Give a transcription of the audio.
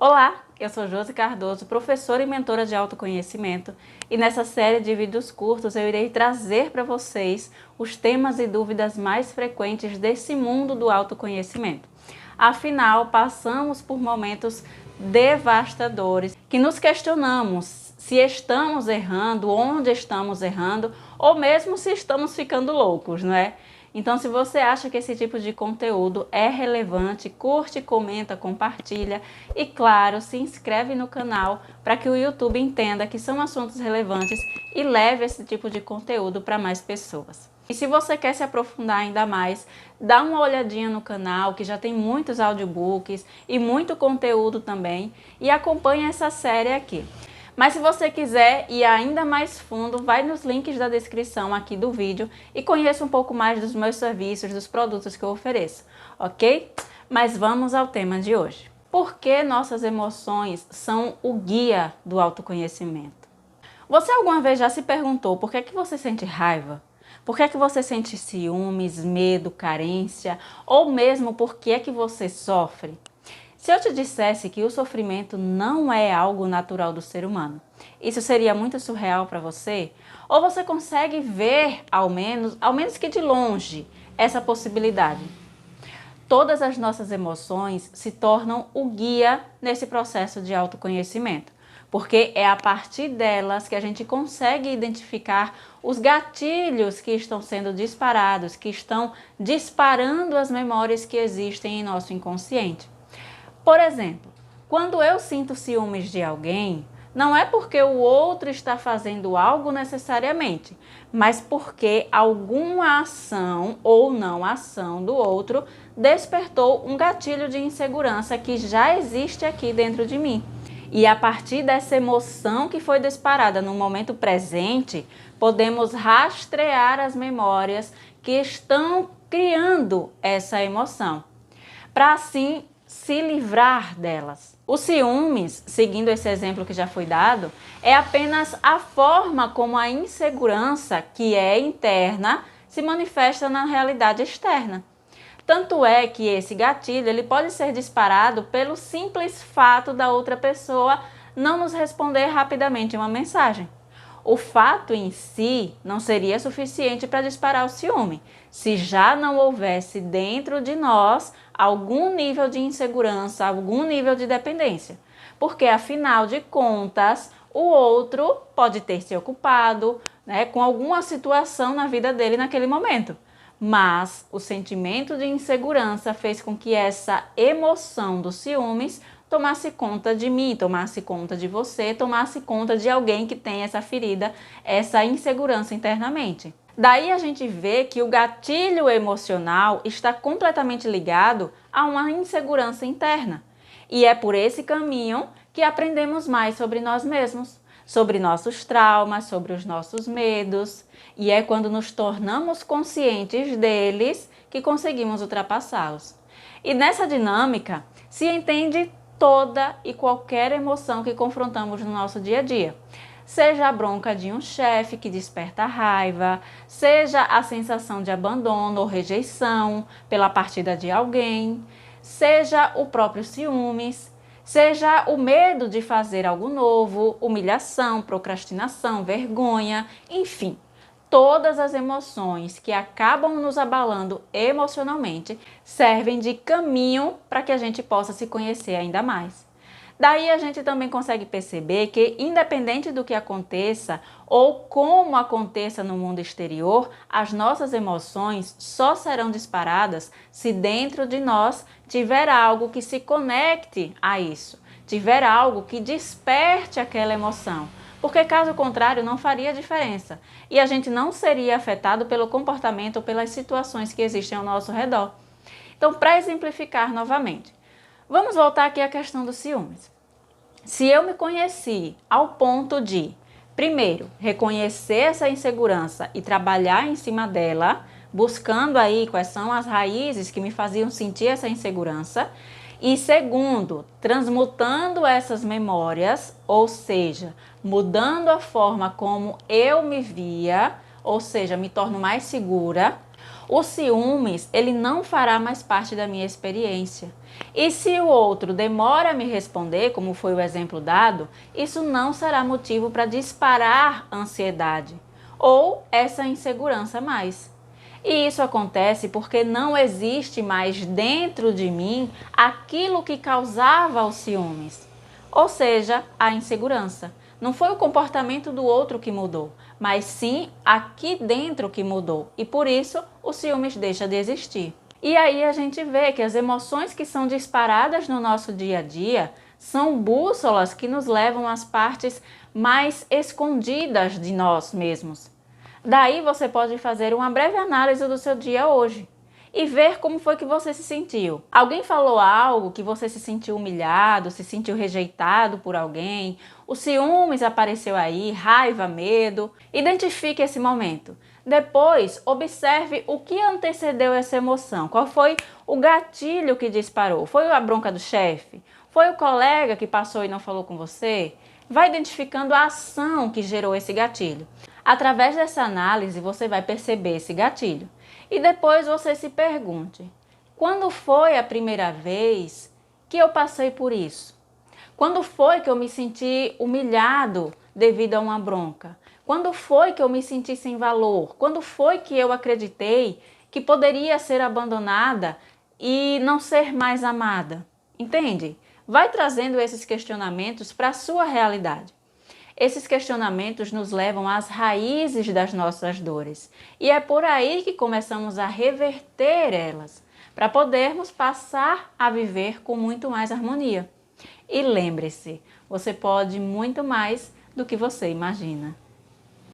Olá, eu sou Josi Cardoso, professora e mentora de autoconhecimento, e nessa série de vídeos curtos eu irei trazer para vocês os temas e dúvidas mais frequentes desse mundo do autoconhecimento. Afinal, passamos por momentos devastadores que nos questionamos se estamos errando, onde estamos errando, ou mesmo se estamos ficando loucos, não é? Então, se você acha que esse tipo de conteúdo é relevante, curte, comenta, compartilha e, claro, se inscreve no canal para que o YouTube entenda que são assuntos relevantes e leve esse tipo de conteúdo para mais pessoas. E se você quer se aprofundar ainda mais, dá uma olhadinha no canal que já tem muitos audiobooks e muito conteúdo também e acompanha essa série aqui. Mas se você quiser ir ainda mais fundo, vai nos links da descrição aqui do vídeo e conheça um pouco mais dos meus serviços, dos produtos que eu ofereço, ok? Mas vamos ao tema de hoje. Por que nossas emoções são o guia do autoconhecimento? Você alguma vez já se perguntou por que você sente raiva? Por que você sente ciúmes, medo, carência? Ou mesmo por que você sofre? Se eu te dissesse que o sofrimento não é algo natural do ser humano, isso seria muito surreal para você? Ou você consegue ver, ao menos que de longe, essa possibilidade? Todas as nossas emoções se tornam o guia nesse processo de autoconhecimento, porque é a partir delas que a gente consegue identificar os gatilhos que estão sendo disparados, que estão disparando as memórias que existem em nosso inconsciente. Por exemplo, quando eu sinto ciúmes de alguém, não é porque o outro está fazendo algo necessariamente, mas porque alguma ação ou não ação do outro despertou um gatilho de insegurança que já existe aqui dentro de mim. E a partir dessa emoção que foi disparada no momento presente, podemos rastrear as memórias que estão criando essa emoção, para assim se livrar delas. O ciúmes, seguindo esse exemplo que já foi dado, é apenas a forma como a insegurança, que é interna, se manifesta na realidade externa. Tanto é que esse gatilho ele pode ser disparado pelo simples fato da outra pessoa não nos responder rapidamente uma mensagem. O fato em si não seria suficiente para disparar o ciúme, se já não houvesse dentro de nós algum nível de insegurança, algum nível de dependência. Porque, afinal de contas, o outro pode ter se ocupado, com alguma situação na vida dele naquele momento. Mas o sentimento de insegurança fez com que essa emoção dos ciúmes tomasse conta de mim, tomasse conta de você, tomasse conta de alguém que tem essa ferida, essa insegurança internamente. Daí a gente vê que o gatilho emocional está completamente ligado a uma insegurança interna. E é por esse caminho que aprendemos mais sobre nós mesmos, sobre nossos traumas, sobre os nossos medos. E é quando nos tornamos conscientes deles que conseguimos ultrapassá-los. E nessa dinâmica se entende toda e qualquer emoção que confrontamos no nosso dia a dia. Seja a bronca de um chefe que desperta raiva, seja a sensação de abandono ou rejeição pela partida de alguém, seja o próprio ciúmes, seja o medo de fazer algo novo, humilhação, procrastinação, vergonha, enfim. Todas as emoções que acabam nos abalando emocionalmente servem de caminho para que a gente possa se conhecer ainda mais. Daí a gente também consegue perceber que, independente do que aconteça ou como aconteça no mundo exterior, as nossas emoções só serão disparadas se dentro de nós tiver algo que se conecte a isso, tiver algo que desperte aquela emoção. Porque caso contrário não faria diferença e a gente não seria afetado pelo comportamento ou pelas situações que existem ao nosso redor. Então, para exemplificar novamente, vamos voltar aqui à questão dos ciúmes. Se eu me conheci ao ponto de, primeiro, reconhecer essa insegurança e trabalhar em cima dela, buscando aí quais são as raízes que me faziam sentir essa insegurança, e segundo, transmutando essas memórias, ou seja, mudando a forma como eu me via, ou seja, me torno mais segura. O ciúmes, ele não fará mais parte da minha experiência. E se o outro demora a me responder, como foi o exemplo dado, isso não será motivo para disparar ansiedade ou essa insegurança a mais. E isso acontece porque não existe mais dentro de mim aquilo que causava os ciúmes, ou seja, a insegurança. Não foi o comportamento do outro que mudou, mas sim aqui dentro que mudou. E por isso o ciúmes deixa de existir. E aí a gente vê que as emoções que são disparadas no nosso dia a dia são bússolas que nos levam às partes mais escondidas de nós mesmos. Daí você pode fazer uma breve análise do seu dia hoje e ver como foi que você se sentiu. Alguém falou algo que você se sentiu humilhado, se sentiu rejeitado por alguém, o ciúmes apareceu aí, raiva, medo. Identifique esse momento. Depois, observe o que antecedeu essa emoção. Qual foi o gatilho que disparou? Foi a bronca do chefe? Foi o colega que passou e não falou com você? Vai identificando a ação que gerou esse gatilho. Através dessa análise, você vai perceber esse gatilho. E depois você se pergunte: quando foi a primeira vez que eu passei por isso? Quando foi que eu me senti humilhado devido a uma bronca? Quando foi que eu me senti sem valor? Quando foi que eu acreditei que poderia ser abandonada e não ser mais amada? Entende? Vai trazendo esses questionamentos para a sua realidade. Esses questionamentos nos levam às raízes das nossas dores. E é por aí que começamos a reverter elas, para podermos passar a viver com muito mais harmonia. E lembre-se, você pode muito mais do que você imagina.